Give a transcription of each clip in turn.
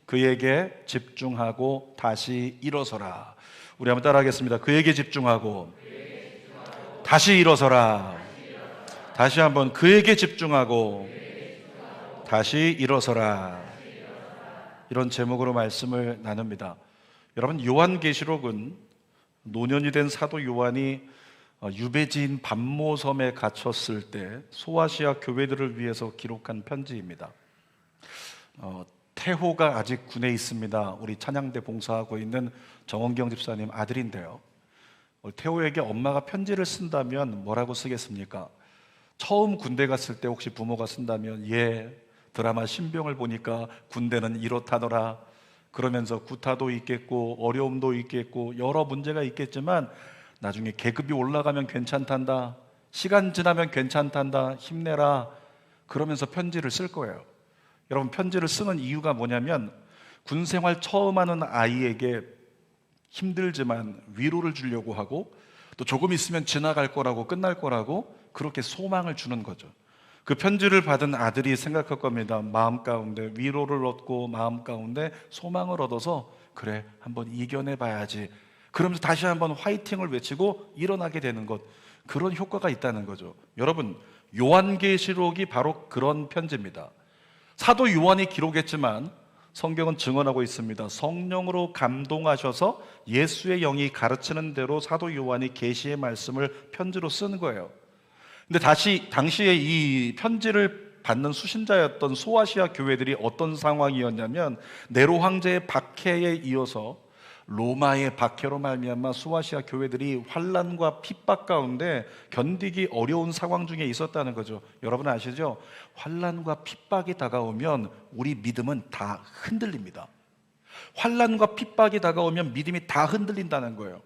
그에게 집중하고 다시 일어서라. 우리 한번 따라하겠습니다. 그에게 집중하고 다시 일어서라. 다시 한번 그에게 집중하고 다시 일어서라. 이런 제목으로 말씀을 나눕니다. 여러분, 요한계시록은 노년이 된 사도 요한이 유배지인 반모섬에 갇혔을 때 소아시아 교회들을 위해서 기록한 편지입니다. 태호가 아직 군에 있습니다. 우리 찬양대 봉사하고 있는 정원경 집사님 아들인데요, 태호에게 엄마가 편지를 쓴다면 뭐라고 쓰겠습니까? 처음 군대 갔을 때 혹시 부모가 쓴다면, 드라마 신병을 보니까 군대는 이렇다더라, 그러면서 구타도 있겠고 어려움도 있겠고 여러 문제가 있겠지만 나중에 계급이 올라가면 괜찮단다, 시간 지나면 괜찮단다, 힘내라, 그러면서 편지를 쓸 거예요. 여러분, 편지를 쓰는 이유가 뭐냐면 군생활 처음 하는 아이에게 힘들지만 위로를 주려고 하고, 또 조금 있으면 지나갈 거라고, 끝날 거라고 그렇게 소망을 주는 거죠. 그 편지를 받은 아들이 생각할 겁니다. 마음 가운데 위로를 얻고 마음 가운데 소망을 얻어서, 그래, 한번 이겨내 봐야지, 그러면서 다시 한번 화이팅을 외치고 일어나게 되는 것, 그런 효과가 있다는 거죠. 여러분, 요한계시록이 바로 그런 편지입니다. 사도 요한이 기록했지만 성경은 증언하고 있습니다. 성령으로 감동하셔서 예수의 영이 가르치는 대로 사도 요한이 계시의 말씀을 편지로 쓴 거예요. 근데 당시에 이 편지를 받는 수신자였던 소아시아 교회들이 어떤 상황이었냐면, 네로 황제의 박해에 이어서 로마의 박해로 말미암아 소아시아 교회들이 환난과 핍박 가운데 견디기 어려운 상황 중에 있었다는 거죠. 여러분 아시죠? 환난과 핍박이 다가오면 우리 믿음은 다 흔들립니다. 환난과 핍박이 다가오면 믿음이 다 흔들린다는 거예요.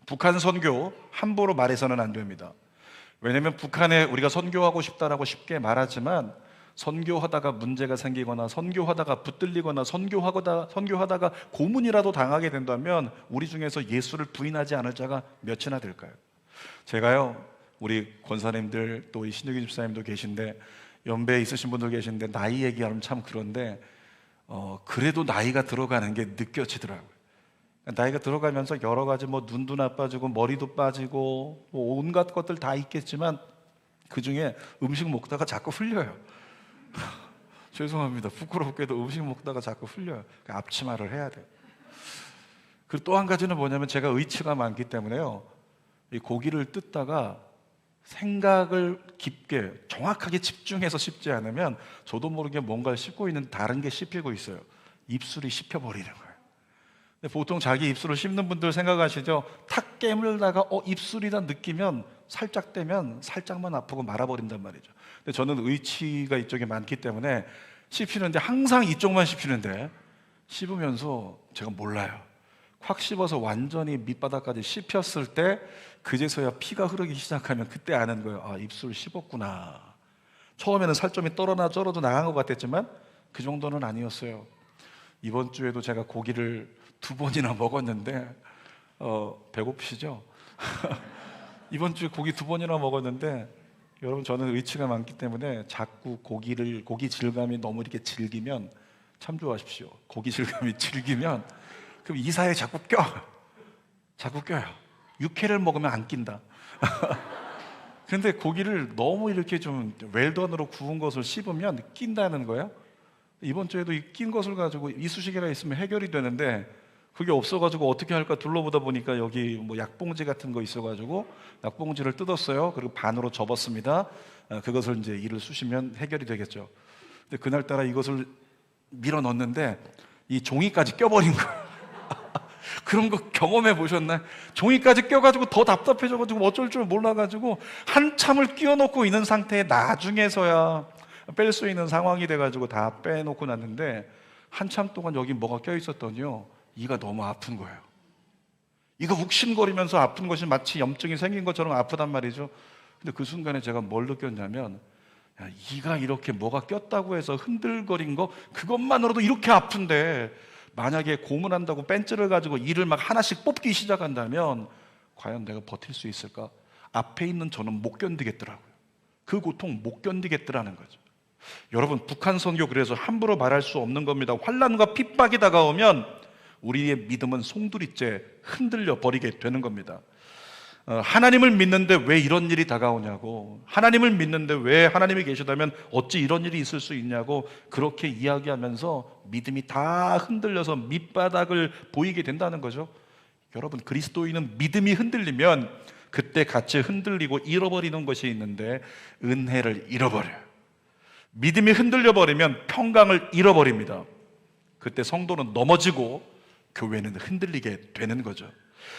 북한 선교 함부로 말해서는 안 됩니다. 왜냐하면 북한에 우리가 선교하고 싶다라고 쉽게 말하지만, 선교하다가 문제가 생기거나 선교하다가 붙들리거나 선교하다가 고문이라도 당하게 된다면 우리 중에서 예수를 부인하지 않을 자가 몇이나 될까요? 제가요, 우리 권사님들 또 신유기 집사님도 계신데, 연배에 있으신 분도 계신데, 나이 얘기하면 참 그런데 그래도 나이가 들어가는 게 느껴지더라고요. 나이가 들어가면서 여러 가지 눈도 나빠지고 머리도 빠지고 온갖 것들 다 있겠지만, 그 중에 음식 먹다가 자꾸 흘려요. 죄송합니다. 부끄럽게도 음식 먹다가 자꾸 흘려요. 앞치마를 해야 돼요. 그리고 또 한 가지는 뭐냐면, 제가 의치가 많기 때문에요, 이 고기를 뜯다가 생각을 깊게 정확하게 집중해서 씹지 않으면 저도 모르게 뭔가를 씹고 있는 다른 게 씹히고 있어요. 입술이 씹혀버리는 거예요. 보통 자기 입술을 씹는 분들 생각하시죠? 탁 깨물다가 입술이다 느끼면 살짝 떼면 살짝만 아프고 말아버린단 말이죠. 근데 저는 의치가 이쪽에 많기 때문에 씹히는데 항상 이쪽만 씹히는데, 씹으면서 제가 몰라요. 확 씹어서 완전히 밑바닥까지 씹혔을 때 그제서야 피가 흐르기 시작하면 그때 아는 거예요. 아, 입술 씹었구나. 처음에는 살점이 떨어나 쩔어도 나간 것 같았지만 그 정도는 아니었어요. 이번 주에도 제가 고기를 2번이나 먹었는데 배고프시죠? 이번 주에 고기 2번이나 먹었는데, 여러분, 저는 의치가 많기 때문에 자꾸 고기 질감이 너무 이렇게 질기면, 참조하십시오. 고기 질감이 질기면 그럼 이사에 자꾸 껴요. 육회를 먹으면 안 낀다. 근데 고기를 너무 이렇게 좀 웰던으로 구운 것을 씹으면 낀다는 거예요. 이번 주에도 이 낀 것을 가지고 이쑤시개가 있으면 해결이 되는데, 그게 없어가지고 어떻게 할까 둘러보다 보니까 여기 약봉지 같은 거 있어가지고 약봉지를 뜯었어요. 그리고 반으로 접었습니다. 그것을 이제 이를 쑤시면 해결이 되겠죠. 근데 그날따라 이것을 밀어 넣었는데 이 종이까지 껴버린 거예요. 그런 거 경험해 보셨나요? 종이까지 껴가지고 더 답답해져가지고 어쩔 줄 몰라가지고 한참을 끼워놓고 있는 상태에 나중에서야 뺄 수 있는 상황이 돼가지고 다 빼놓고 났는데, 한참 동안 여기 뭐가 껴있었더니요, 이가 너무 아픈 거예요. 이가 욱신거리면서 아픈 것이 마치 염증이 생긴 것처럼 아프단 말이죠. 근데 그 순간에 제가 뭘 느꼈냐면, 이가 이렇게 뭐가 꼈다고 해서 흔들거린 거 그것만으로도 이렇게 아픈데, 만약에 고문한다고 벤츠를 가지고 이를 막 하나씩 뽑기 시작한다면 과연 내가 버틸 수 있을까? 앞에 있는 저는 못 견디겠더라고요. 그 고통 못 견디겠더라는 거죠. 여러분, 북한 선교 그래서 함부로 말할 수 없는 겁니다. 환난과 핍박이 다가오면 우리의 믿음은 송두리째 흔들려 버리게 되는 겁니다. 하나님을 믿는데 왜 이런 일이 다가오냐고, 하나님을 믿는데 왜 하나님이 계시다면 어찌 이런 일이 있을 수 있냐고 그렇게 이야기하면서 믿음이 다 흔들려서 밑바닥을 보이게 된다는 거죠. 여러분, 그리스도인은 믿음이 흔들리면 그때 같이 흔들리고 잃어버리는 것이 있는데 은혜를 잃어버려요. 믿음이 흔들려 버리면 평강을 잃어버립니다. 그때 성도는 넘어지고 교회는 흔들리게 되는 거죠.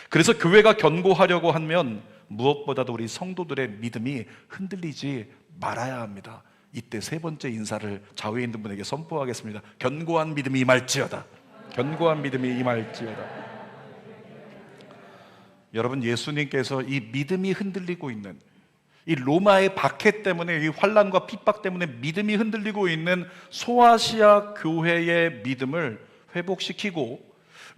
그래서 교회가 견고하려고 하면 무엇보다도 우리 성도들의 믿음이 흔들리지 말아야 합니다. 이때 세 번째 인사를 좌우에 있는 분에게 선포하겠습니다. 견고한 믿음이 임할지어다. 견고한 믿음이 임할지어다. 여러분, 예수님께서 이 믿음이 흔들리고 있는 이 로마의 박해 때문에, 이 환난과 핍박 때문에 믿음이 흔들리고 있는 소아시아 교회의 믿음을 회복시키고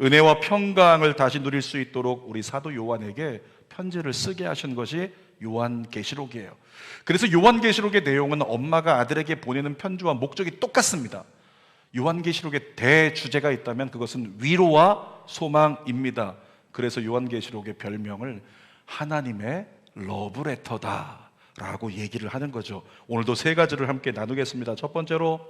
은혜와 평강을 다시 누릴 수 있도록 우리 사도 요한에게 편지를 쓰게 하신 것이 요한계시록이에요. 그래서 요한계시록의 내용은 엄마가 아들에게 보내는 편지와 목적이 똑같습니다. 요한계시록의 대주제가 있다면 그것은 위로와 소망입니다. 그래서 요한계시록의 별명을 하나님의 러브레터다 라고 얘기를 하는 거죠. 오늘도 세 가지를 함께 나누겠습니다. 첫 번째로,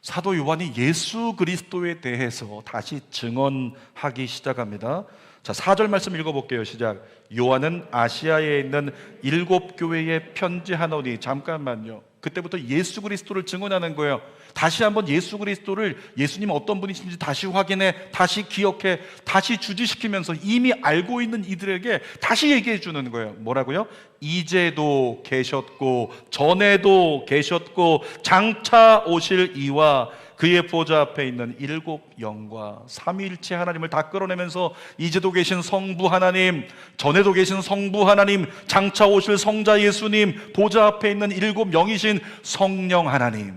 사도 요한이 예수 그리스도에 대해서 다시 증언하기 시작합니다. 자, 4절 말씀 읽어볼게요. 시작. 요한은 아시아에 있는 7교회에 편지하노니. 잠깐만요. 그때부터 예수 그리스도를 증언하는 거예요. 다시 한번 예수 그리스도를, 예수님 어떤 분이신지 다시 확인해, 다시 기억해, 다시 주지시키면서 이미 알고 있는 이들에게 다시 얘기해 주는 거예요. 뭐라고요? 이제도 계셨고 전에도 계셨고 장차 오실 이와 그의 보좌 앞에 있는 7 영과 삼위일체 하나님을 다 끌어내면서 이제도 계신 성부 하나님, 전에도 계신 성부 하나님, 장차 오실 성자 예수님, 보좌 앞에 있는 7 영이신 성령 하나님,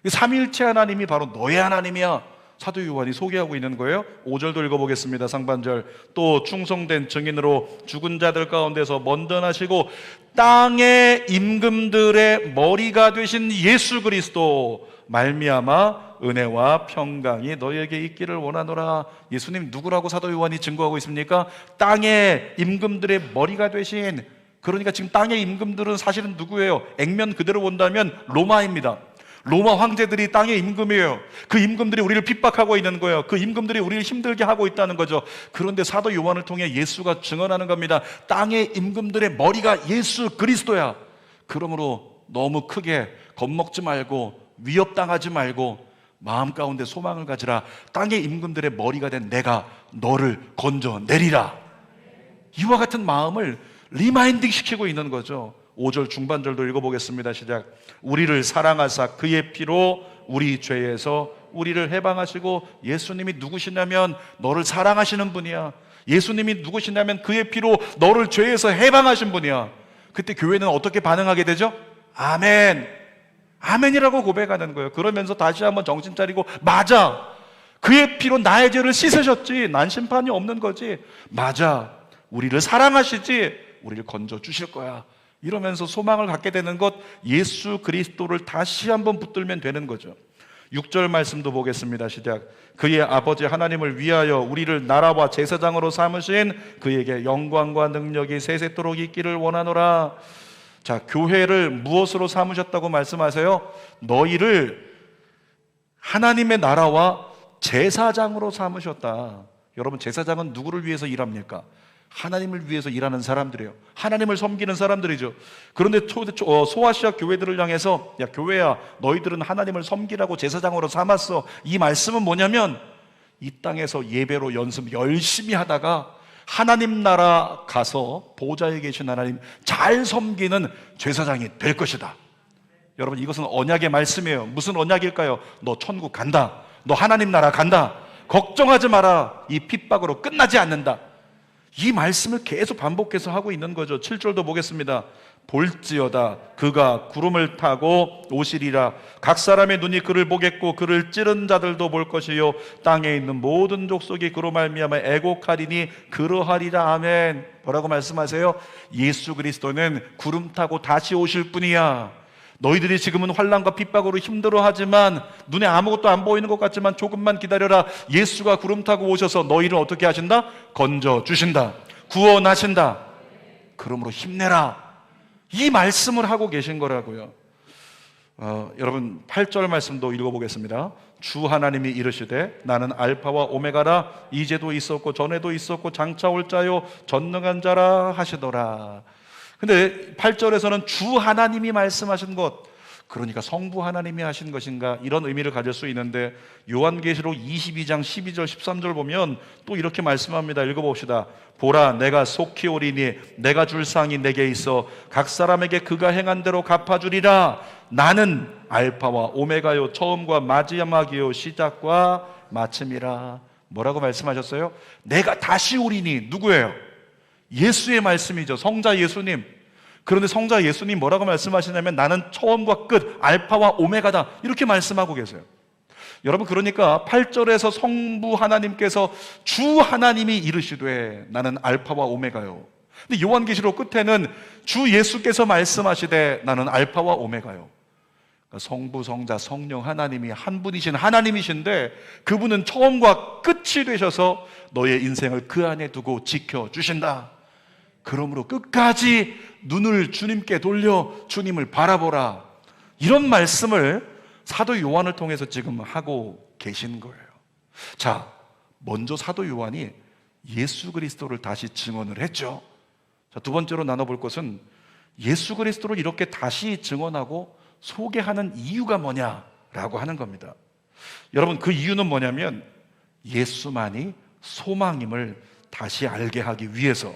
삼위일체 하나님이 바로 너의 하나님이야. 사도 요한이 소개하고 있는 거예요. 5절도 읽어보겠습니다. 상반절. 또 충성된 증인으로 죽은 자들 가운데서 먼저 나시고 땅의 임금들의 머리가 되신 예수 그리스도 말미암아 은혜와 평강이 너희에게 있기를 원하노라. 예수님 누구라고 사도 요한이 증거하고 있습니까? 땅의 임금들의 머리가 되신, 그러니까 지금 땅의 임금들은 사실은 누구예요? 액면 그대로 본다면 로마입니다. 로마 황제들이 땅의 임금이에요. 그 임금들이 우리를 핍박하고 있는 거예요. 그 임금들이 우리를 힘들게 하고 있다는 거죠. 그런데 사도 요한을 통해 예수가 증언하는 겁니다. 땅의 임금들의 머리가 예수 그리스도야. 그러므로 너무 크게 겁먹지 말고 위협당하지 말고 마음 가운데 소망을 가지라. 땅의 임금들의 머리가 된 내가 너를 건져내리라. 이와 같은 마음을 리마인딩 시키고 있는 거죠. 5절 중반절도 읽어보겠습니다. 시작. 우리를 사랑하사 그의 피로 우리 죄에서 우리를 해방하시고. 예수님이 누구시냐면 너를 사랑하시는 분이야. 예수님이 누구시냐면 그의 피로 너를 죄에서 해방하신 분이야. 그때 교회는 어떻게 반응하게 되죠? 아멘, 아멘이라고 고백하는 거예요. 그러면서 다시 한번 정신 차리고, 맞아, 그의 피로 나의 죄를 씻으셨지. 난 심판이 없는 거지. 맞아, 우리를 사랑하시지. 우리를 건져 주실 거야. 이러면서 소망을 갖게 되는 것, 예수 그리스도를 다시 한번 붙들면 되는 거죠. 6절 말씀도 보겠습니다. 시작. 그의 아버지 하나님을 위하여 우리를 나라와 제사장으로 삼으신 그에게 영광과 능력이 세세토록 있기를 원하노라. 자, 교회를 무엇으로 삼으셨다고 말씀하세요? 너희를 하나님의 나라와 제사장으로 삼으셨다. 여러분, 제사장은 누구를 위해서 일합니까? 하나님을 위해서 일하는 사람들이에요. 하나님을 섬기는 사람들이죠. 그런데 소아시아 교회들을 향해서, 야 교회야, 너희들은 하나님을 섬기라고 제사장으로 삼았어. 이 말씀은 뭐냐면, 이 땅에서 예배로 연습 열심히 하다가 하나님 나라 가서 보좌에 계신 하나님 잘 섬기는 제사장이 될 것이다. 여러분, 이것은 언약의 말씀이에요. 무슨 언약일까요? 너 천국 간다. 너 하나님 나라 간다. 걱정하지 마라. 이 핍박으로 끝나지 않는다. 이 말씀을 계속 반복해서 하고 있는 거죠. 7절도 보겠습니다. 볼지어다 그가 구름을 타고 오시리라. 각 사람의 눈이 그를 보겠고 그를 찌른 자들도 볼 것이요 땅에 있는 모든 족속이 그로 말미암아 애곡하리니 그러하리라. 아멘. 뭐라고 말씀하세요? 예수 그리스도는 구름 타고 다시 오실 분이야. 너희들이 지금은 환난과 핍박으로 힘들어하지만 눈에 아무것도 안 보이는 것 같지만 조금만 기다려라. 예수가 구름 타고 오셔서 너희를 어떻게 하신다? 건져주신다. 구원하신다. 그러므로 힘내라. 이 말씀을 하고 계신 거라고요. 여러분 8절 말씀도 읽어보겠습니다. 주 하나님이 이르시되 나는 알파와 오메가라. 이제도 있었고 전에도 있었고 장차 올 자요 전능한 자라 하시더라. 근데 8절에서는 주 하나님이 말씀하신 것, 그러니까 성부 하나님이 하신 것인가, 이런 의미를 가질 수 있는데 요한계시록 22장 12절 13절 보면 또 이렇게 말씀합니다. 읽어봅시다. 보라 내가 속히 오리니 내가 줄 상이 내게 있어 각 사람에게 그가 행한 대로 갚아주리라. 나는 알파와 오메가요 처음과 마지막이요 시작과 마침이라. 뭐라고 말씀하셨어요? 내가 다시 오리니. 누구예요? 예수의 말씀이죠. 성자 예수님. 그런데 성자 예수님 뭐라고 말씀하시냐면 나는 처음과 끝, 알파와 오메가다, 이렇게 말씀하고 계세요. 여러분, 그러니까 8절에서 성부 하나님께서 주 하나님이 이르시되 나는 알파와 오메가요. 근데 요한계시록 끝에는 주 예수께서 말씀하시되 나는 알파와 오메가요. 그러니까 성부, 성자, 성령 하나님이 한 분이신 하나님이신데 그분은 처음과 끝이 되셔서 너의 인생을 그 안에 두고 지켜주신다. 그러므로 끝까지 눈을 주님께 돌려 주님을 바라보라. 이런 말씀을 사도 요한을 통해서 지금 하고 계신 거예요. 자, 먼저 사도 요한이 예수 그리스도를 다시 증언을 했죠. 자, 두 번째로 나눠볼 것은 예수 그리스도를 이렇게 다시 증언하고 소개하는 이유가 뭐냐라고 하는 겁니다. 여러분, 그 이유는 뭐냐면 예수만이 소망임을 다시 알게 하기 위해서,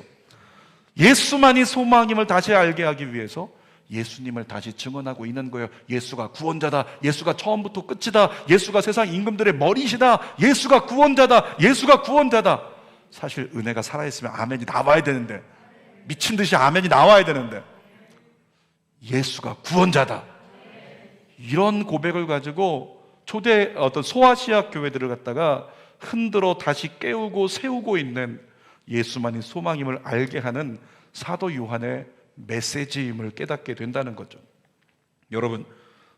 예수만이 소망임을 다시 알게 하기 위해서 예수님을 다시 증언하고 있는 거예요. 예수가 구원자다. 예수가 처음부터 끝이다. 예수가 세상 임금들의 머리시다. 예수가 구원자다. 예수가 구원자다. 사실 은혜가 살아있으면 아멘이 나와야 되는데, 미친 듯이 아멘이 나와야 되는데, 예수가 구원자다. 이런 고백을 가지고 초대 어떤 소아시아 교회들을 갖다가 흔들어 다시 깨우고 세우고 있는 예수만이 소망임을 알게 하는 사도 요한의 메시지임을 깨닫게 된다는 거죠. 여러분,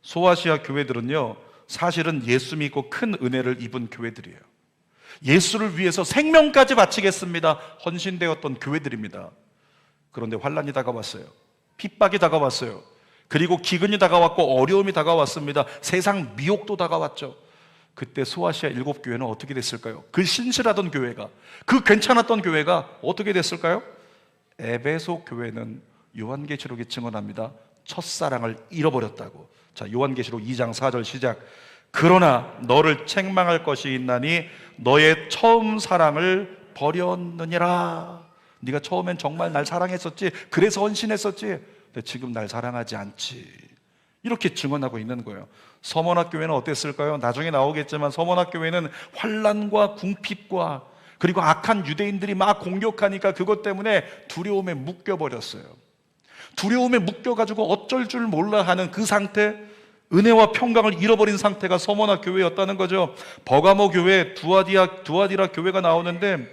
소아시아 교회들은요, 사실은 예수 믿고 큰 은혜를 입은 교회들이에요. 예수를 위해서 생명까지 바치겠습니다 헌신되었던 교회들입니다. 그런데 환난이 다가왔어요. 핍박이 다가왔어요. 그리고 기근이 다가왔고 어려움이 다가왔습니다. 세상 미혹도 다가왔죠. 그때 소아시아 7교회는 어떻게 됐을까요? 그 신실하던 교회가, 그 괜찮았던 교회가 어떻게 됐을까요? 에베소 교회는 요한계시록이 증언합니다. 첫사랑을 잃어버렸다고. 자, 요한계시록 2장 4절 시작. 그러나 너를 책망할 것이 있나니 너의 처음 사랑을 버렸느니라. 네가 처음엔 정말 날 사랑했었지, 그래서 헌신했었지, 근데 지금 날 사랑하지 않지. 이렇게 증언하고 있는 거예요. 서머나 교회는 어땠을까요? 나중에 나오겠지만 서머나 교회는 환난과 궁핍과 그리고 악한 유대인들이 막 공격하니까 그것 때문에 두려움에 묶여버렸어요. 두려움에 묶여가지고 어쩔 줄 몰라 하는 그 상태, 은혜와 평강을 잃어버린 상태가 서머나 교회였다는 거죠. 버가모 교회, 두아디라 교회가 나오는데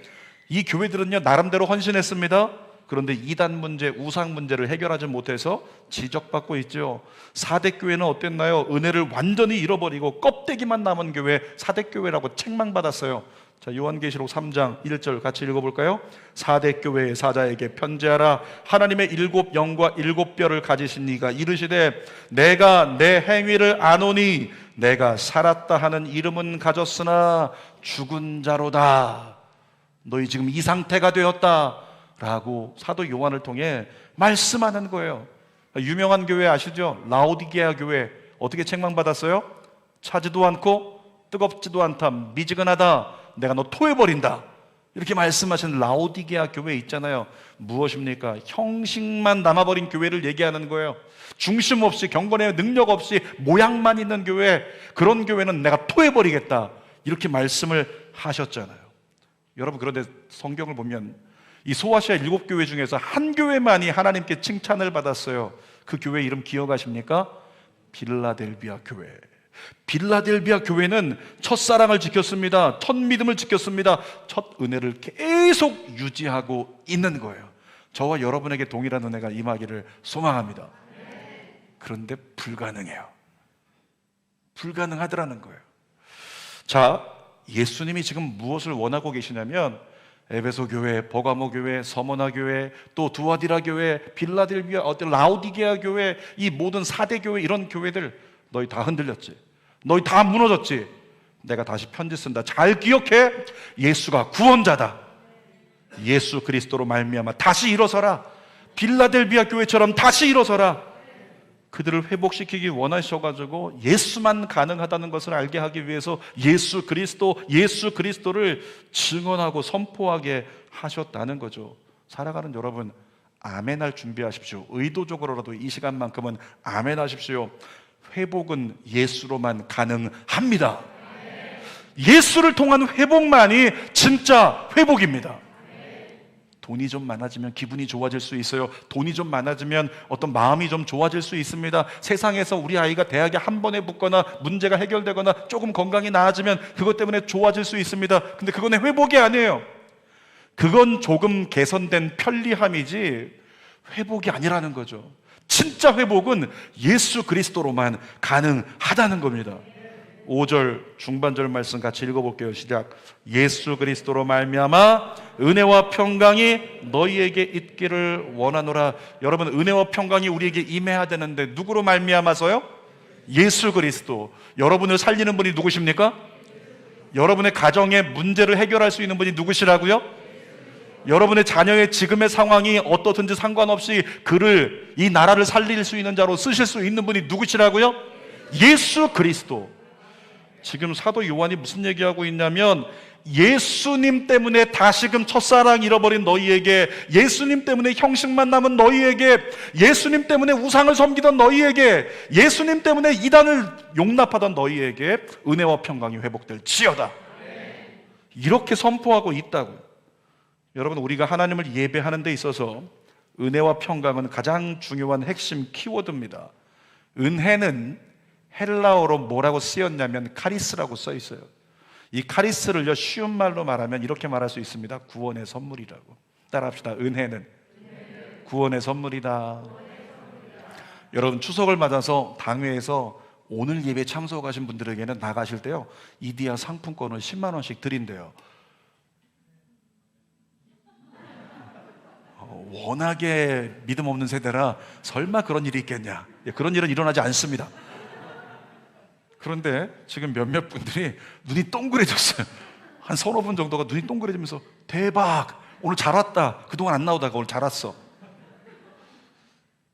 이 교회들은요, 나름대로 헌신했습니다. 그런데 이단 문제, 우상 문제를 해결하지 못해서 지적받고 있죠. 사대교회는 어땠나요? 은혜를 완전히 잃어버리고 껍데기만 남은 교회, 사대교회라고 책망받았어요. 자, 요한계시록 3장 1절 같이 읽어볼까요? 사대교회의 사자에게 편지하라. 하나님의 7 영과 7 뼈를 가지신 이가 이르시되 내가 내 행위를 아노니 내가 살았다 하는 이름은 가졌으나 죽은 자로다. 너희 지금 이 상태가 되었다 라고 사도 요한을 통해 말씀하는 거예요. 유명한 교회 아시죠? 라오디게아 교회 어떻게 책망받았어요? 차지도 않고 뜨겁지도 않다, 미지근하다, 내가 너 토해버린다, 이렇게 말씀하신 라오디게아 교회 있잖아요. 무엇입니까? 형식만 남아버린 교회를 얘기하는 거예요. 중심 없이, 경건의 능력 없이 모양만 있는 교회, 그런 교회는 내가 토해버리겠다, 이렇게 말씀을 하셨잖아요. 여러분, 그런데 성경을 보면 이 소아시아 7교회 중에서 한 교회만이 하나님께 칭찬을 받았어요. 그 교회 이름 기억하십니까? 빌라델비아 교회. 빌라델비아 교회는 첫사랑을 지켰습니다. 첫 믿음을 지켰습니다. 첫 은혜를 계속 유지하고 있는 거예요. 저와 여러분에게 동일한 은혜가 임하기를 소망합니다. 그런데 불가능해요. 불가능하더라는 거예요. 자, 예수님이 지금 무엇을 원하고 계시냐면 에베소 교회, 버가모 교회, 서머나 교회, 또 두아디라 교회, 빌라델비아, 라오디게아 교회, 이 모든 4대 교회, 이런 교회들 너희 다 흔들렸지? 너희 다 무너졌지? 내가 다시 편지 쓴다. 잘 기억해. 예수가 구원자다. 예수 그리스도로 말미암아 다시 일어서라. 빌라델비아 교회처럼 다시 일어서라. 그들을 회복시키기 원하셔가지고 예수만 가능하다는 것을 알게 하기 위해서 예수 그리스도를 증언하고 선포하게 하셨다는 거죠. 살아가는 여러분, 아멘할 준비하십시오. 의도적으로라도 이 시간만큼은 아멘하십시오. 회복은 예수로만 가능합니다. 예수를 통한 회복만이 진짜 회복입니다. 돈이 좀 많아지면 기분이 좋아질 수 있어요. 돈이 좀 많아지면 어떤 마음이 좀 좋아질 수 있습니다. 세상에서 우리 아이가 대학에 한 번에 붙거나 문제가 해결되거나 조금 건강이 나아지면 그것 때문에 좋아질 수 있습니다. 근데 그건 회복이 아니에요. 그건 조금 개선된 편리함이지 회복이 아니라는 거죠. 진짜 회복은 예수 그리스도로만 가능하다는 겁니다. 5절 중반절 말씀 같이 읽어볼게요. 시작. 예수 그리스도로 말미암아 은혜와 평강이 너희에게 있기를 원하노라. 여러분, 은혜와 평강이 우리에게 임해야 되는데 누구로 말미암아서요? 예수 그리스도. 여러분을 살리는 분이 누구십니까? 여러분의 가정의 문제를 해결할 수 있는 분이 누구시라고요? 여러분의 자녀의 지금의 상황이 어떻든지 상관없이 그를, 이 나라를 살릴 수 있는 자로 쓰실 수 있는 분이 누구시라고요? 예수 그리스도. 지금 사도 요한이 무슨 얘기하고 있냐면 예수님 때문에 다시금 첫사랑 잃어버린 너희에게, 예수님 때문에 형식만 남은 너희에게, 예수님 때문에 우상을 섬기던 너희에게, 예수님 때문에 이단을 용납하던 너희에게 은혜와 평강이 회복될지어다. 이렇게 선포하고 있다고요. 여러분, 우리가 하나님을 예배하는 데 있어서 은혜와 평강은 가장 중요한 핵심 키워드입니다. 은혜는 헬라어로 뭐라고 쓰였냐면 카리스라고 써 있어요. 이 카리스를요, 쉬운 말로 말하면 이렇게 말할 수 있습니다. 구원의 선물이라고. 따라합시다. 은혜는 구원의 선물이다. 여러분, 추석을 맞아서 당회에서 오늘 예배 참석하신 분들에게는 나가실 때요, 이디야 상품권을 10만 원씩 드린대요. 워낙에 믿음 없는 세대라 설마 그런 일이 있겠냐. 그런 일은 일어나지 않습니다. 그런데 지금 몇몇 분들이 눈이 동그래졌어요. 한 서너 분 정도가 눈이 동그래지면서 대박! 오늘 잘 왔다. 그동안 안 나오다가 오늘 잘 왔어.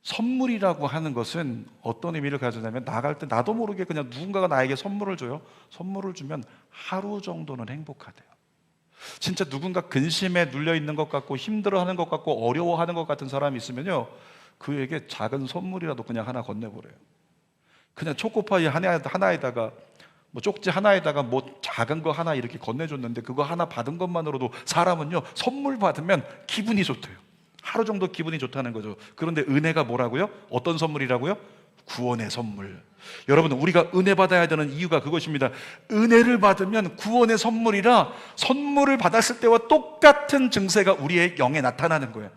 선물이라고 하는 것은 어떤 의미를 가지냐면 나갈 때 나도 모르게 그냥 누군가가 나에게 선물을 줘요. 선물을 주면 하루 정도는 행복하대요. 진짜 누군가 근심에 눌려 있는 것 같고 힘들어하는 것 같고 어려워하는 것 같은 사람이 있으면요, 그에게 작은 선물이라도 그냥 하나 건네버려요. 그냥 초코파이 하나에다가 뭐 쪽지 하나에다가 뭐 작은 거 하나 이렇게 건네줬는데 그거 하나 받은 것만으로도 사람은요, 선물 받으면 기분이 좋대요. 하루 정도 기분이 좋다는 거죠. 그런데 은혜가 뭐라고요? 어떤 선물이라고요? 구원의 선물. 여러분, 우리가 은혜 받아야 되는 이유가 그것입니다. 은혜를 받으면 구원의 선물이라 선물을 받았을 때와 똑같은 증세가 우리의 영에 나타나는 거예요.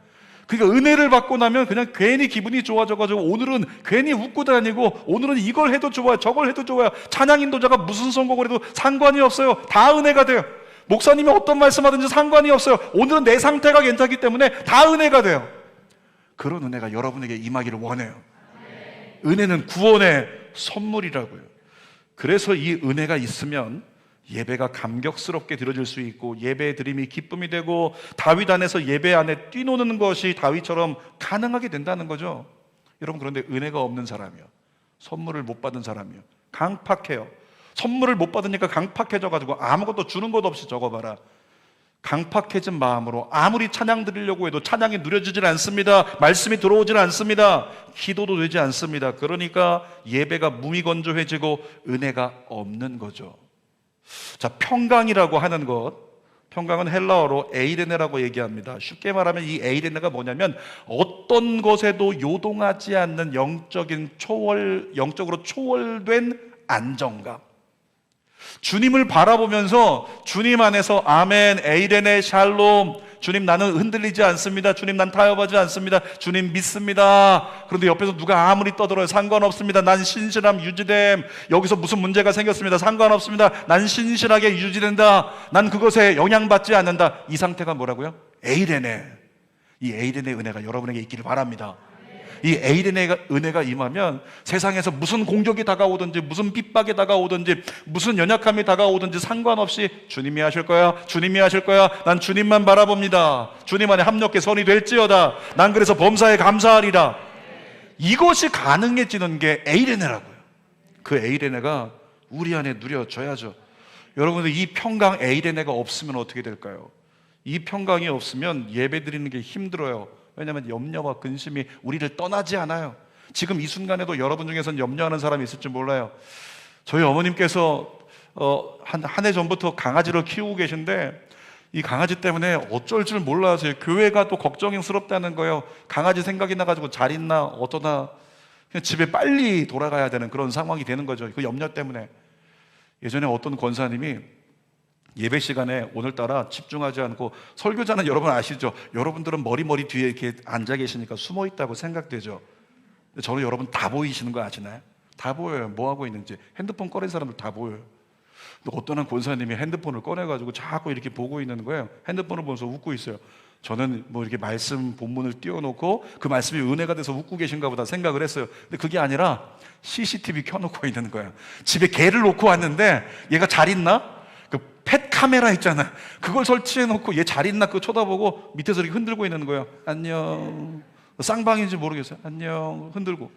그러니까 은혜를 받고 나면 그냥 괜히 기분이 좋아져가지고 오늘은 괜히 웃고 다니고 오늘은 이걸 해도 좋아요, 저걸 해도 좋아요. 찬양 인도자가 무슨 선곡을 해도 상관이 없어요. 다 은혜가 돼요. 목사님이 어떤 말씀하든지 상관이 없어요. 오늘은 내 상태가 괜찮기 때문에 다 은혜가 돼요. 그런 은혜가 여러분에게 임하기를 원해요. 은혜는 구원의 선물이라고요. 그래서 이 은혜가 있으면 예배가 감격스럽게 드려질 수 있고 예배 드림이 기쁨이 되고 다윗 안에서 예배 안에 뛰노는 것이 다윗처럼 가능하게 된다는 거죠. 여러분, 그런데 은혜가 없는 사람이요, 선물을 못 받은 사람이요, 강팍해요. 선물을 못 받으니까 강팍해져가지고 아무것도 주는 것 없이 적어봐라. 강팍해진 마음으로 아무리 찬양 드리려고 해도 찬양이 누려지질 않습니다. 말씀이 들어오질 않습니다. 기도도 되지 않습니다. 그러니까 예배가 무미건조해지고 은혜가 없는 거죠. 자, 평강이라고 하는 것, 평강은 헬라어로 에이레네라고 얘기합니다. 쉽게 말하면 이 에이레네가 뭐냐면 어떤 것에도 요동하지 않는 영적으로 초월된 안정감. 주님을 바라보면서 주님 안에서 아멘, 에이레네, 샬롬, 주님, 나는 흔들리지 않습니다. 주님, 난 타협하지 않습니다. 주님, 믿습니다. 그런데 옆에서 누가 아무리 떠들어요. 상관없습니다. 난 신실함 유지됨. 여기서 무슨 문제가 생겼습니다. 상관없습니다. 난 신실하게 유지된다. 난 그것에 영향받지 않는다. 이 상태가 뭐라고요? 에이레네. 이 에이레네 은혜가 여러분에게 있기를 바랍니다. 이 에이레네 은혜가 임하면 세상에서 무슨 공격이 다가오든지, 무슨 핍박이 다가오든지, 무슨 연약함이 다가오든지 상관없이 주님이 하실 거야, 주님이 하실 거야. 난 주님만 바라봅니다. 주님 안에 합력해 선이 될지어다. 난 그래서 범사에 감사하리라. 이것이 가능해지는 게 에이레네라고요. 그 에이레네가 우리 안에 누려져야죠. 여러분들, 이 평강 에이레네가 없으면 어떻게 될까요? 이 평강이 없으면 예배 드리는 게 힘들어요. 왜냐하면 염려와 근심이 우리를 떠나지 않아요. 지금 이 순간에도 여러분 중에서는 염려하는 사람이 있을지 몰라요. 저희 어머님께서 한 해 전부터 강아지를 키우고 계신데 이 강아지 때문에 어쩔 줄 몰라서 교회가 또 걱정스럽다는 거예요. 강아지 생각이 나가지고 잘 있나 어떠나 그냥 집에 빨리 돌아가야 되는 그런 상황이 되는 거죠. 그 염려 때문에. 예전에 어떤 권사님이 예배 시간에 오늘따라 집중하지 않고, 설교자는 여러분 아시죠? 여러분들은 머리 뒤에 이렇게 앉아 계시니까 숨어 있다고 생각되죠. 근데 저는 여러분 다 보이시는 거 아시나요? 다 보여요. 뭐 하고 있는지. 핸드폰 꺼낸 사람들 다 보여요. 근데 어떤 한 권사님이 핸드폰을 꺼내가지고 자꾸 이렇게 보고 있는 거예요. 핸드폰을 보면서 웃고 있어요. 저는 뭐 이렇게 말씀 본문을 띄워놓고 그 말씀이 은혜가 돼서 웃고 계신가 보다 생각을 했어요. 근데 그게 아니라 CCTV 켜놓고 있는 거예요. 집에 개를 놓고 왔는데 얘가 잘 있나? 펫 카메라 있잖아요. 그걸 설치해놓고 얘 잘 있나 그거 쳐다보고 밑에서 이렇게 흔들고 있는 거예요. 안녕. 쌍방인지 모르겠어요. 안녕. 흔들고.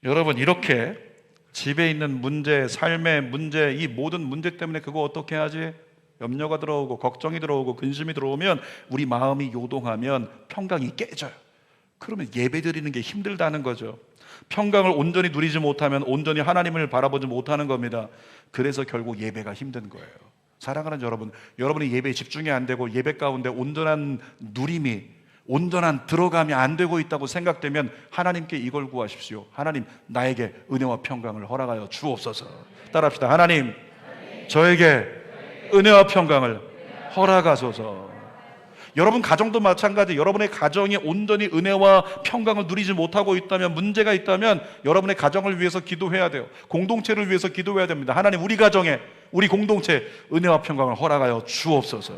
여러분, 이렇게 집에 있는 문제, 삶의 문제, 이 모든 문제 때문에 그거 어떻게 하지? 염려가 들어오고 걱정이 들어오고 근심이 들어오면 우리 마음이 요동하면 평강이 깨져요. 그러면 예배 드리는 게 힘들다는 거죠. 평강을 온전히 누리지 못하면 온전히 하나님을 바라보지 못하는 겁니다. 그래서 결국 예배가 힘든 거예요. 사랑하는 여러분, 여러분이 예배에 집중이 안 되고 예배 가운데 온전한 누림이, 온전한 들어감이 안 되고 있다고 생각되면 하나님께 이걸 구하십시오. 하나님, 나에게 은혜와 평강을 허락하여 주옵소서. 따라합시다. 하나님, 저에게 은혜와 평강을 허락하소서. 여러분 가정도 마찬가지. 여러분의 가정이 온전히 은혜와 평강을 누리지 못하고 있다면, 문제가 있다면 여러분의 가정을 위해서 기도해야 돼요. 공동체를 위해서 기도해야 됩니다. 하나님, 우리 가정에, 우리 공동체 은혜와 평강을 허락하여 주옵소서.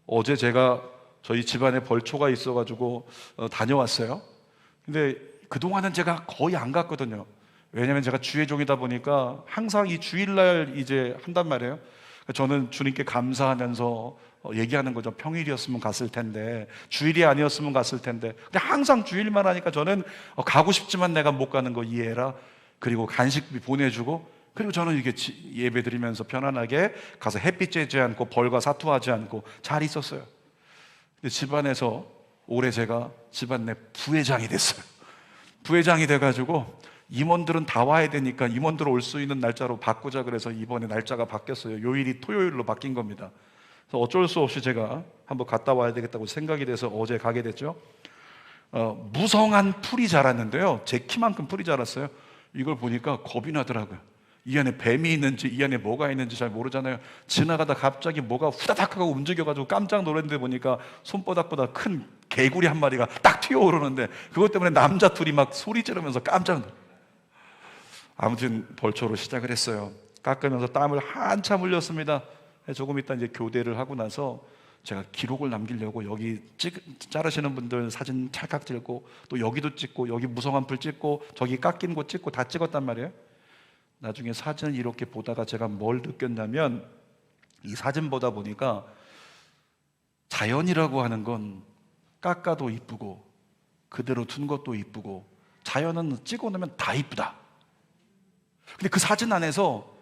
어제 제가 저희 집안에 벌초가 있어가지고 다녀왔어요. 근데 그동안은 제가 거의 안 갔거든요. 왜냐하면 제가 주의 종이다 보니까 항상 이 주일날 이제 한단 말이에요. 저는 주님께 감사하면서 얘기하는 거죠. 평일이었으면 갔을 텐데, 주일이 아니었으면 갔을 텐데. 근데 항상 주일만 하니까 저는 가고 싶지만 내가 못 가는 거 이해해라. 그리고 간식비 보내주고, 그리고 저는 이렇게 예배 드리면서 편안하게 가서 햇빛 쬐지 않고 벌과 사투하지 않고 잘 있었어요. 근데 집안에서 올해 제가 집안 내 부회장이 됐어요. 부회장이 돼가지고 임원들은 다 와야 되니까 임원들 올 수 있는 날짜로 바꾸자 그래서 이번에 날짜가 바뀌었어요. 요일이 토요일로 바뀐 겁니다. 그래서 어쩔 수 없이 제가 한번 갔다 와야 되겠다고 생각이 돼서 어제 가게 됐죠. 무성한 풀이 자랐는데요. 제 키만큼 풀이 자랐어요. 이걸 보니까 겁이 나더라고요. 이 안에 뱀이 있는지 이 안에 뭐가 있는지 잘 모르잖아요. 지나가다 갑자기 뭐가 후다닥 하고 움직여가지고 깜짝 놀랐는데 보니까 손바닥보다 큰 개구리 한 마리가 딱 튀어오르는데, 그것 때문에 남자 둘이 막 소리 지르면서 깜짝 놀랐어요. 아무튼 벌초로 시작을 했어요. 깎으면서 땀을 한참 흘렸습니다. 조금 있다 이제 교대를 하고 나서 제가 기록을 남기려고 여기 자르시는 분들 사진 찰칵 찍고, 또 여기도 찍고, 여기 무성한 풀 찍고, 저기 깎인 곳 찍고 다 찍었단 말이에요. 나중에 사진을 이렇게 보다가 제가 뭘 느꼈냐면, 이 사진 보다 보니까 자연이라고 하는 건 깎아도 이쁘고 그대로 둔 것도 이쁘고, 자연은 찍어놓으면 다 이쁘다. 근데 그 사진 안에서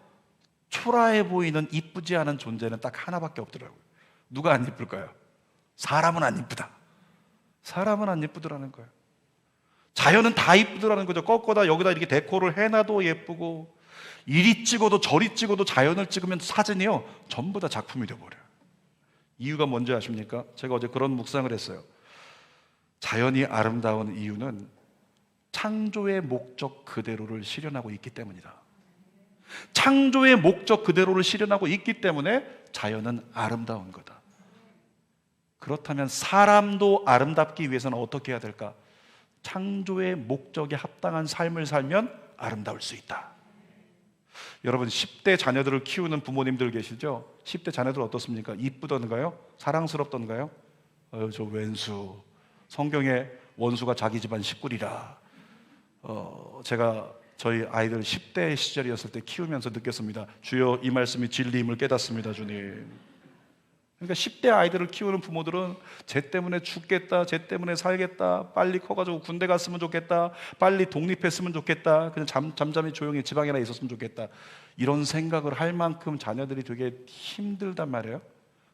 초라해 보이는 이쁘지 않은 존재는 딱 하나밖에 없더라고요. 누가 안 이쁠까요? 사람은 안 이쁘다. 사람은 안 예쁘더라는 거예요. 자연은 다 이쁘더라는 거죠. 꺾어다 여기다 이렇게 데코를 해놔도 예쁘고, 이리 찍어도 저리 찍어도 자연을 찍으면 사진이요 전부 다 작품이 되어버려요. 이유가 뭔지 아십니까? 제가 어제 그런 묵상을 했어요. 자연이 아름다운 이유는 창조의 목적 그대로를 실현하고 있기 때문이다. 창조의 목적 그대로를 실현하고 있기 때문에 자연은 아름다운 거다. 그렇다면 사람도 아름답기 위해서는 어떻게 해야 될까? 창조의 목적에 합당한 삶을 살면 아름다울 수 있다. 여러분, 10대 자녀들을 키우는 부모님들 계시죠? 10대 자녀들 어떻습니까? 이쁘던가요? 사랑스럽던가요? 저 왼수, 성경에 원수가 자기 집안 식구리라. 제가 저희 아이들 10대 시절이었을 때 키우면서 느꼈습니다. 주여, 이 말씀이 진리임을 깨닫습니다, 주님. 그러니까 10대 아이들을 키우는 부모들은 쟤 때문에 죽겠다, 쟤 때문에 살겠다, 빨리 커가지고 군대 갔으면 좋겠다, 빨리 독립했으면 좋겠다, 그냥 잠잠히 조용히 지방에나 있었으면 좋겠다, 이런 생각을 할 만큼 자녀들이 되게 힘들단 말이에요.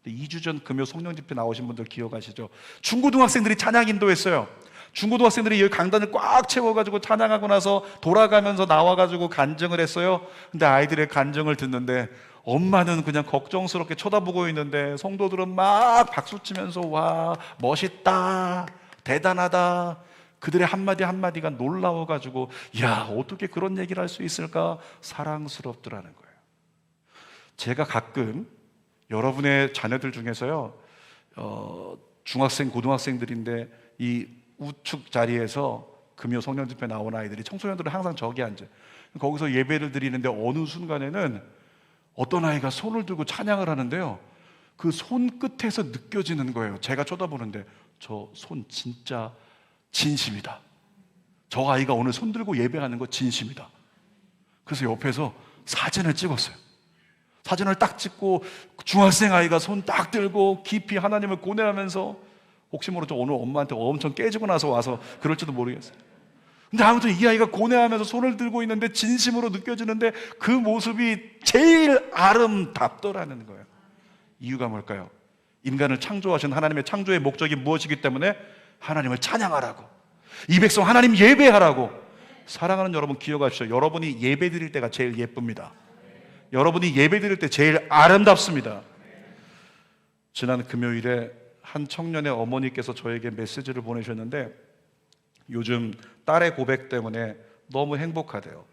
2주 전 금요 성령 집회 나오신 분들 기억하시죠? 중고등학생들이 찬양 인도했어요. 중고등학생들이 여기 강단을 꽉 채워가지고 찬양하고 나서 돌아가면서 나와가지고 간증을 했어요. 근데 아이들의 간증을 듣는데 엄마는 그냥 걱정스럽게 쳐다보고 있는데 성도들은 막 박수치면서 와, 멋있다, 대단하다, 그들의 한마디 한마디가 놀라워가지고 야, 어떻게 그런 얘기를 할 수 있을까? 사랑스럽더라는 거예요. 제가 가끔 여러분의 자녀들 중에서요, 중학생, 고등학생들인데 이 우측 자리에서 금요 성령 집회 나온 아이들이, 청소년들은 항상 저기 앉아요. 거기서 예배를 드리는데 어느 순간에는 어떤 아이가 손을 들고 찬양을 하는데요, 그 손끝에서 느껴지는 거예요. 제가 쳐다보는데 저 손 진짜 진심이다, 저 아이가 오늘 손 들고 예배하는 거 진심이다. 그래서 옆에서 사진을 찍었어요. 사진을 딱 찍고 중학생 아이가 손 딱 들고 깊이 하나님을 고뇌하면서, 혹시 모르죠, 오늘 엄마한테 엄청 깨지고 나서 와서 그럴지도 모르겠어요. 근데 아무튼 이 아이가 고뇌하면서 손을 들고 있는데 진심으로 느껴지는데 그 모습이 제일 아름답더라는 거예요. 이유가 뭘까요? 인간을 창조하신 하나님의 창조의 목적이 무엇이기 때문에 하나님을 찬양하라고, 이 백성 하나님 예배하라고. 사랑하는 여러분, 기억하십시오. 여러분이 예배 드릴 때가 제일 예쁩니다. 여러분이 예배 드릴 때 제일 아름답습니다. 지난 금요일에 한 청년의 어머니께서 저에게 메시지를 보내셨는데, 요즘 딸의 고백 때문에 너무 행복하대요.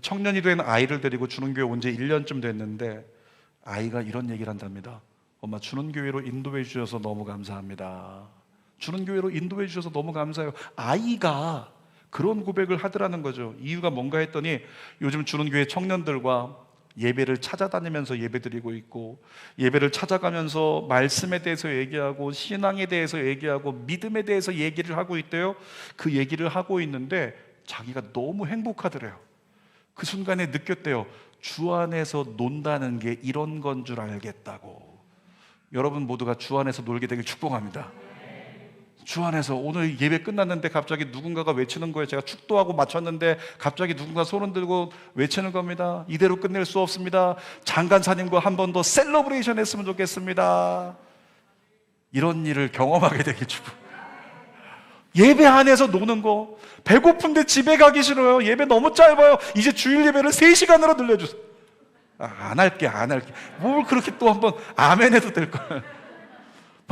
청년이 된 아이를 데리고 주는교회 온 지 1년쯤 됐는데 아이가 이런 얘기를 한답니다. 엄마, 주는교회로 인도해 주셔서 너무 감사합니다. 주는교회로 인도해 주셔서 너무 감사해요. 아이가 그런 고백을 하더라는 거죠. 이유가 뭔가 했더니 요즘 주는교회 청년들과 예배를 찾아다니면서 예배드리고 있고, 예배를 찾아가면서 말씀에 대해서 얘기하고 신앙에 대해서 얘기하고 믿음에 대해서 얘기를 하고 있대요. 그 얘기를 하고 있는데 자기가 너무 행복하더래요. 그 순간에 느꼈대요. 주 안에서 논다는 게 이런 건 줄 알겠다고. 여러분 모두가 주 안에서 놀게 되길 축복합니다. 주 안에서 오늘 예배 끝났는데 갑자기 누군가가 외치는 거예요. 제가 축도하고 마쳤는데 갑자기 누군가 손을 들고 외치는 겁니다. 이대로 끝낼 수 없습니다. 장간사님과 한 번 더 셀러브레이션 했으면 좋겠습니다. 이런 일을 경험하게 되길 축복. 예배 안에서 노는 거, 배고픈데 집에 가기 싫어요. 예배 너무 짧아요. 이제 주일 예배를 3시간으로 늘려주세요. 안 할게. 뭘 그렇게 또 한번 아멘 해도 될 거야.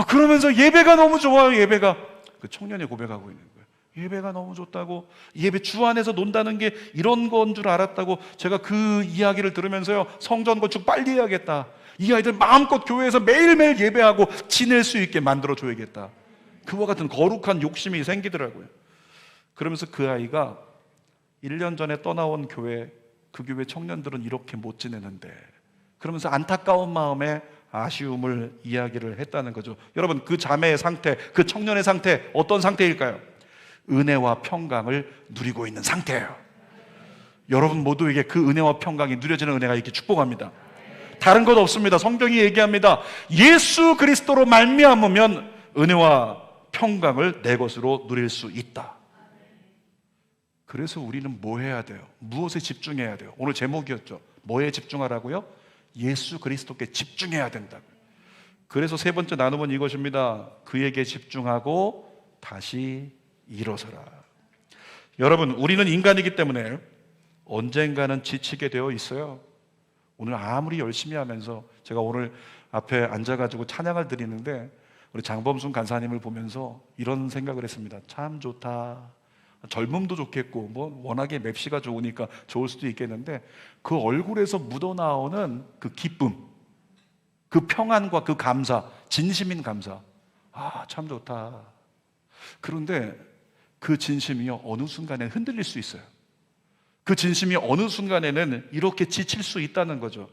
그러면서 예배가 너무 좋아요. 예배가, 그 청년이 고백하고 있는 거예요. 예배가 너무 좋다고, 예배 주 안에서 논다는 게 이런 건 줄 알았다고. 제가 그 이야기를 들으면서요, 성전 건축 빨리 해야겠다, 이 아이들 마음껏 교회에서 매일매일 예배하고 지낼 수 있게 만들어줘야겠다, 그와 같은 거룩한 욕심이 생기더라고요. 그러면서 그 아이가 1년 전에 떠나온 교회, 그 교회 청년들은 이렇게 못 지내는데, 그러면서 안타까운 마음에 아쉬움을 이야기를 했다는 거죠. 여러분, 그 자매의 상태, 그 청년의 상태 어떤 상태일까요? 은혜와 평강을 누리고 있는 상태예요. 여러분 모두에게 그 은혜와 평강이 누려지는 은혜가 있기 축복합니다. 다른 것 없습니다. 성경이 얘기합니다. 예수 그리스도로 말미암으면 은혜와 평강을 내 것으로 누릴 수 있다. 그래서 우리는 뭐 해야 돼요? 무엇에 집중해야 돼요? 오늘 제목이었죠. 뭐에 집중하라고요? 예수 그리스도께 집중해야 된다고요. 그래서 세 번째 나눔은 이것입니다. 그에게 집중하고 다시 일어서라. 여러분, 우리는 인간이기 때문에 언젠가는 지치게 되어 있어요. 오늘 아무리 열심히 하면서, 제가 오늘 앞에 앉아가지고 찬양을 드리는데 우리 장범순 간사님을 보면서 이런 생각을 했습니다. 참 좋다. 젊음도 좋겠고 뭐 워낙에 맵시가 좋으니까 좋을 수도 있겠는데, 그 얼굴에서 묻어나오는 그 기쁨, 그 평안과 그 감사, 진심인 감사. 아, 참 좋다. 그런데 그 진심이요, 어느 순간에 흔들릴 수 있어요. 그 진심이 어느 순간에는 이렇게 지칠 수 있다는 거죠.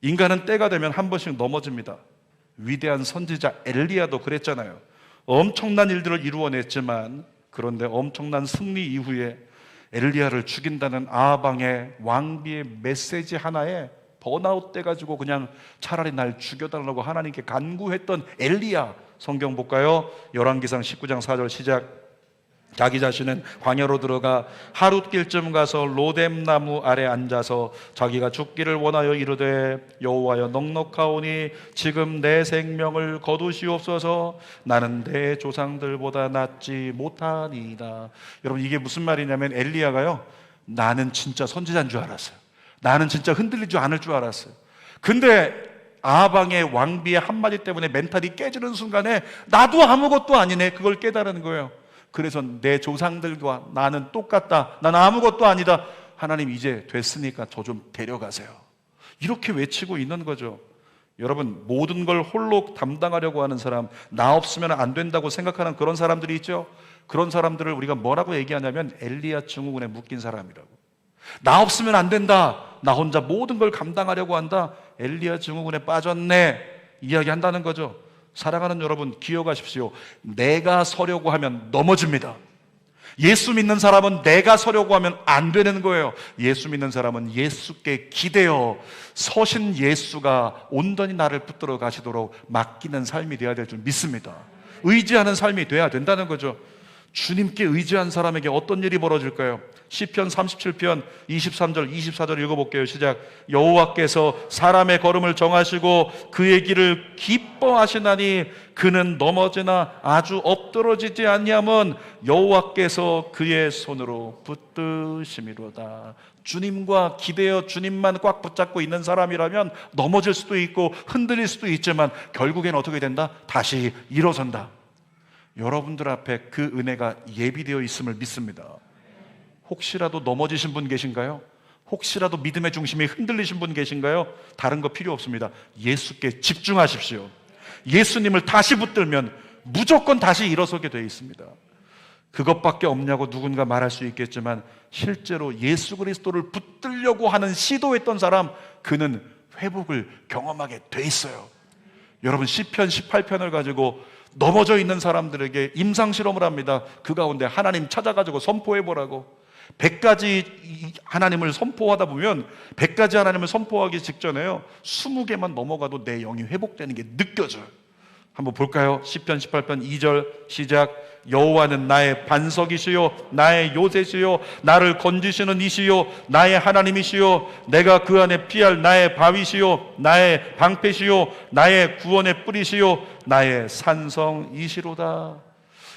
인간은 때가 되면 한 번씩 넘어집니다. 위대한 선지자 엘리야도 그랬잖아요. 엄청난 일들을 이루어냈지만, 그런데 엄청난 승리 이후에 엘리야를 죽인다는 아방의 왕비의 메시지 하나에 번아웃 돼가지고 그냥 차라리 날 죽여달라고 하나님께 간구했던 엘리야, 성경 볼까요? 열왕기상 19장 4절 시작. 자기 자신은 광야로 들어가 하룻길쯤 가서 로뎀나무 아래 앉아서 자기가 죽기를 원하여 이르되, 여호와여, 넉넉하오니 지금 내 생명을 거두시옵소서. 나는 내 조상들보다 낫지 못하니이다. 여러분, 이게 무슨 말이냐면 엘리야가요, 나는 진짜 선지자인 줄 알았어요. 나는 진짜 흔들리지 않을 줄 알았어요. 근데 아방의 왕비의 한마디 때문에 멘탈이 깨지는 순간에 나도 아무것도 아니네, 그걸 깨달은 거예요. 그래서 내 조상들과 나는 똑같다, 나는 아무것도 아니다, 하나님 이제 됐으니까 저 좀 데려가세요, 이렇게 외치고 있는 거죠. 여러분, 모든 걸 홀로 담당하려고 하는 사람, 나 없으면 안 된다고 생각하는 그런 사람들이 있죠. 그런 사람들을 우리가 뭐라고 얘기하냐면 엘리야 증후군에 묶인 사람이라고. 나 없으면 안 된다, 나 혼자 모든 걸 감당하려고 한다, 엘리야 증후군에 빠졌네, 이야기한다는 거죠. 사랑하는 여러분, 기억하십시오. 내가 서려고 하면 넘어집니다. 예수 믿는 사람은 내가 서려고 하면 안 되는 거예요. 예수 믿는 사람은 예수께 기대어 서신 예수가 온전히 나를 붙들어 가시도록 맡기는 삶이 되어야 될 줄 믿습니다. 의지하는 삶이 돼야 된다는 거죠. 주님께 의지한 사람에게 어떤 일이 벌어질까요? 시편 37편 23절 24절 읽어볼게요. 시작. 여호와께서 사람의 걸음을 정하시고 그의 길을 기뻐하시나니 그는 넘어지나 아주 엎드러지지 아니함은 여호와께서 그의 손으로 붙드심이로다. 주님과 기대어 주님만 꽉 붙잡고 있는 사람이라면 넘어질 수도 있고 흔들릴 수도 있지만 결국엔 어떻게 된다? 다시 일어선다. 여러분들 앞에 그 은혜가 예비되어 있음을 믿습니다. 혹시라도 넘어지신 분 계신가요? 혹시라도 믿음의 중심이 흔들리신 분 계신가요? 다른 거 필요 없습니다. 예수께 집중하십시오. 예수님을 다시 붙들면 무조건 다시 일어서게 되어 있습니다. 그것밖에 없냐고 누군가 말할 수 있겠지만 실제로 예수 그리스도를 붙들려고 하는 시도했던 사람, 그는 회복을 경험하게 돼 있어요. 여러분, 시편 18편을 가지고 넘어져 있는 사람들에게 임상실험을 합니다. 그 가운데 하나님 찾아가지고 선포해보라고. 100가지 하나님을 선포하다 보면 100가지 하나님을 선포하기 직전에요, 20개만 넘어가도 내 영이 회복되는 게 느껴져요. 한번 볼까요? 시편 18편 2절 시작. 여호와는 나의 반석이시요 나의 요새시요 나를 건지시는 이시요 나의 하나님이시요 내가 그 안에 피할 나의 바위시요 나의 방패시요 나의 구원의 뿌리시요 나의 산성이시로다.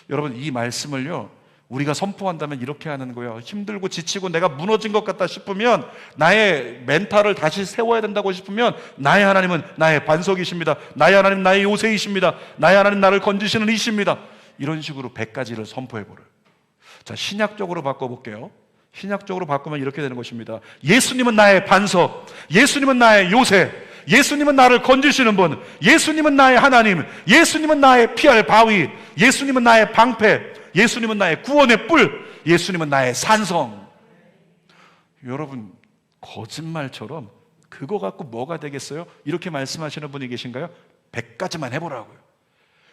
여러분, 이 말씀을요 우리가 선포한다면 이렇게 하는 거예요. 힘들고 지치고 내가 무너진 것 같다 싶으면, 나의 멘탈을 다시 세워야 된다고 싶으면, 나의 하나님은 나의 반석이십니다. 나의 하나님 나의 요새이십니다. 나의 하나님 나를 건지시는 이십니다. 이런 식으로 100가지를 선포해버려요. 자, 신약적으로 바꿔볼게요. 신약적으로 바꾸면 이렇게 되는 것입니다. 예수님은 나의 반석, 예수님은 나의 요새, 예수님은 나를 건지시는 분, 예수님은 나의 하나님, 예수님은 나의 피할 바위, 예수님은 나의 방패, 예수님은 나의 구원의 뿔, 예수님은 나의 산성. 여러분, 거짓말처럼 그거 갖고 뭐가 되겠어요? 이렇게 말씀하시는 분이 계신가요? 100가지만 해보라고요.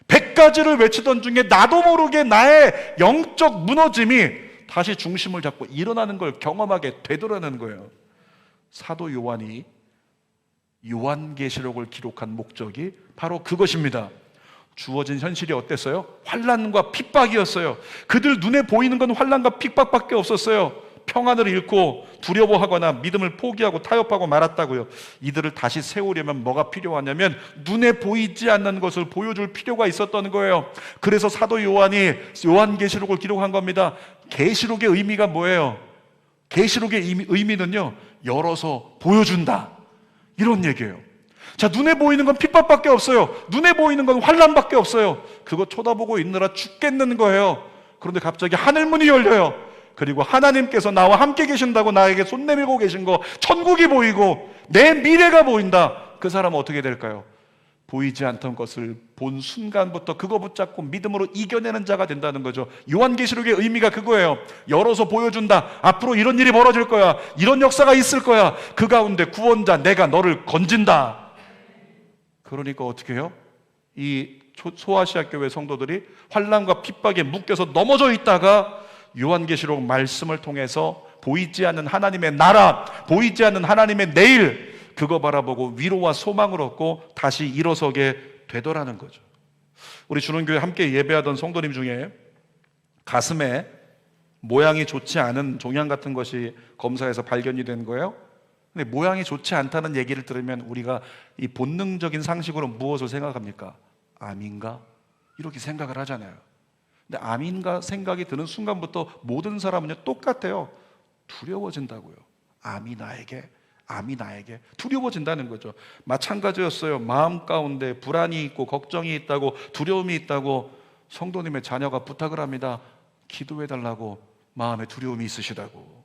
100가지를 외치던 중에 나도 모르게 나의 영적 무너짐이 다시 중심을 잡고 일어나는 걸 경험하게 되더라는 거예요. 사도 요한이 요한계시록을 기록한 목적이 바로 그것입니다. 주어진 현실이 어땠어요? 환난과 핍박이었어요. 그들 눈에 보이는 건 환난과 핍박밖에 없었어요. 평안을 잃고 두려워하거나 믿음을 포기하고 타협하고 말았다고요. 이들을 다시 세우려면 뭐가 필요하냐면 눈에 보이지 않는 것을 보여줄 필요가 있었던 거예요. 그래서 사도 요한이 요한계시록을 기록한 겁니다. 계시록의 의미가 뭐예요? 계시록의 의미는요, 열어서 보여준다, 이런 얘기예요. 자, 눈에 보이는 건 핍박밖에 없어요. 눈에 보이는 건 환난밖에 없어요. 그거 쳐다보고 있느라 죽겠는 거예요. 그런데 갑자기 하늘문이 열려요. 그리고 하나님께서 나와 함께 계신다고 나에게 손 내밀고 계신 거, 천국이 보이고 내 미래가 보인다. 그 사람은 어떻게 될까요? 보이지 않던 것을 본 순간부터 그거 붙잡고 믿음으로 이겨내는 자가 된다는 거죠. 요한계시록의 의미가 그거예요. 열어서 보여준다. 앞으로 이런 일이 벌어질 거야. 이런 역사가 있을 거야. 그 가운데 구원자 내가 너를 건진다. 그러니까 어떻게 해요? 이 소아시아 교회 성도들이 환난과 핍박에 묶여서 넘어져 있다가 요한계시록 말씀을 통해서 보이지 않는 하나님의 나라, 보이지 않는 하나님의 내일, 그거 바라보고 위로와 소망을 얻고 다시 일어서게 되더라는 거죠. 우리 주는교회 함께 예배하던 성도님 중에 가슴에 모양이 좋지 않은 종양 같은 것이 검사에서 발견이 된 거예요. 근데 모양이 좋지 않다는 얘기를 들으면 우리가 이 본능적인 상식으로 무엇을 생각합니까? 암인가? 이렇게 생각을 하잖아요. 근데 암인가 생각이 드는 순간부터 모든 사람은요 똑같아요. 두려워진다고요. 암이 나에게 두려워진다는 거죠. 마찬가지였어요. 마음 가운데 불안이 있고 걱정이 있다고, 두려움이 있다고 성도님의 자녀가 부탁을 합니다. 기도해달라고, 마음에 두려움이 있으시다고.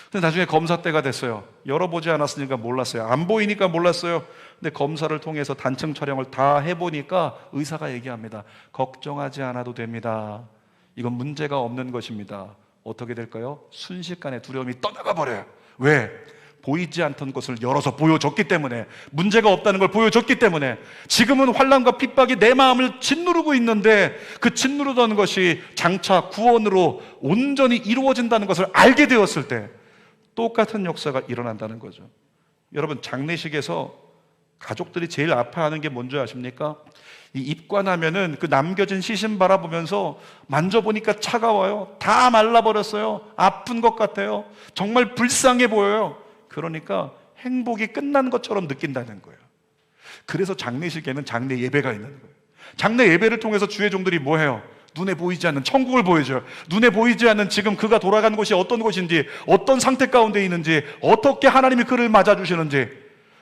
근데 나중에 검사 때가 됐어요. 열어보지 않았으니까 몰랐어요. 안 보이니까 몰랐어요. 근데 검사를 통해서 단층 촬영을 다 해보니까 의사가 얘기합니다. 걱정하지 않아도 됩니다. 이건 문제가 없는 것입니다. 어떻게 될까요? 순식간에 두려움이 떠나가 버려요. 왜? 보이지 않던 것을 열어서 보여줬기 때문에, 문제가 없다는 걸 보여줬기 때문에. 지금은 환난과 핍박이 내 마음을 짓누르고 있는데 그 짓누르던 것이 장차 구원으로 온전히 이루어진다는 것을 알게 되었을 때 똑같은 역사가 일어난다는 거죠. 여러분, 장례식에서 가족들이 제일 아파하는 게 뭔지 아십니까? 이 입관하면은 그 남겨진 시신 바라보면서 만져보니까 차가워요. 다 말라버렸어요. 아픈 것 같아요. 정말 불쌍해 보여요. 그러니까 행복이 끝난 것처럼 느낀다는 거예요. 그래서 장례식에는 장례 예배가 있는 거예요. 장례 예배를 통해서 주의 종들이 뭐 해요? 눈에 보이지 않는 천국을 보여줘요. 눈에 보이지 않는 지금 그가 돌아간 곳이 어떤 곳인지, 어떤 상태 가운데 있는지, 어떻게 하나님이 그를 맞아주시는지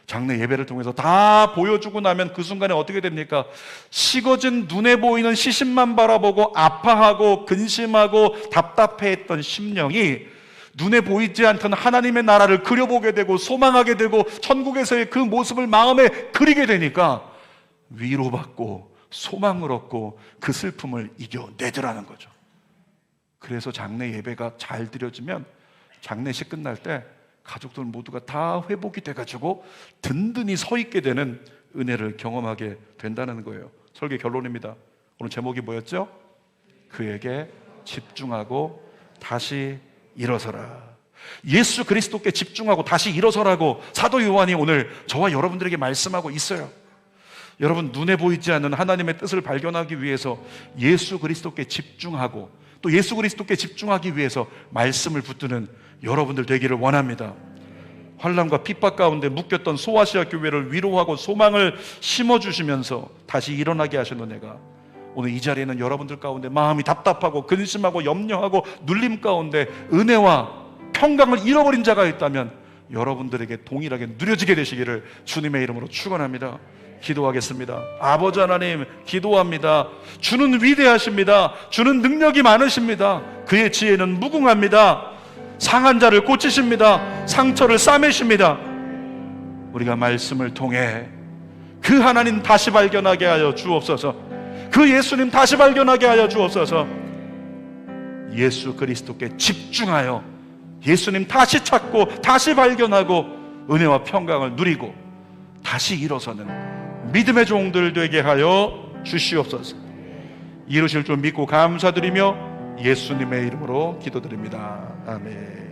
장례 예배를 통해서 다 보여주고 나면 그 순간에 어떻게 됩니까? 식어진 눈에 보이는 시신만 바라보고 아파하고 근심하고 답답해했던 심령이 눈에 보이지 않던 하나님의 나라를 그려보게 되고 소망하게 되고 천국에서의 그 모습을 마음에 그리게 되니까 위로받고 소망을 얻고 그 슬픔을 이겨내더라는 거죠. 그래서 장례 예배가 잘 드려지면 장례식 끝날 때 가족들 모두가 다 회복이 돼가지고 든든히 서 있게 되는 은혜를 경험하게 된다는 거예요. 설교 결론입니다. 오늘 제목이 뭐였죠? 그에게 집중하고 다시 일어서라. 예수 그리스도께 집중하고 다시 일어서라고 사도 요한이 오늘 저와 여러분들에게 말씀하고 있어요. 여러분, 눈에 보이지 않는 하나님의 뜻을 발견하기 위해서 예수 그리스도께 집중하고 또 예수 그리스도께 집중하기 위해서 말씀을 붙드는 여러분들 되기를 원합니다. 환난과 핍박 가운데 묶였던 소아시아 교회를 위로하고 소망을 심어주시면서 다시 일어나게 하신 은혜가 오늘 이 자리에 있는 여러분들 가운데 마음이 답답하고 근심하고 염려하고 눌림 가운데 은혜와 평강을 잃어버린 자가 있다면 여러분들에게 동일하게 누려지게 되시기를 주님의 이름으로 축원합니다. 기도하겠습니다. 아버지 하나님, 기도합니다. 주는 위대하십니다. 주는 능력이 많으십니다. 그의 지혜는 무궁합니다. 상한 자를 고치십니다. 상처를 싸매십니다. 우리가 말씀을 통해 그 하나님 다시 발견하게 하여 주옵소서. 그 예수님 다시 발견하게 하여 주옵소서. 예수 그리스도께 집중하여 예수님 다시 찾고 다시 발견하고 은혜와 평강을 누리고 다시 일어서는 믿음의 종들 되게 하여 주시옵소서. 이루실 줄 믿고 감사드리며 예수님의 이름으로 기도드립니다. 아멘.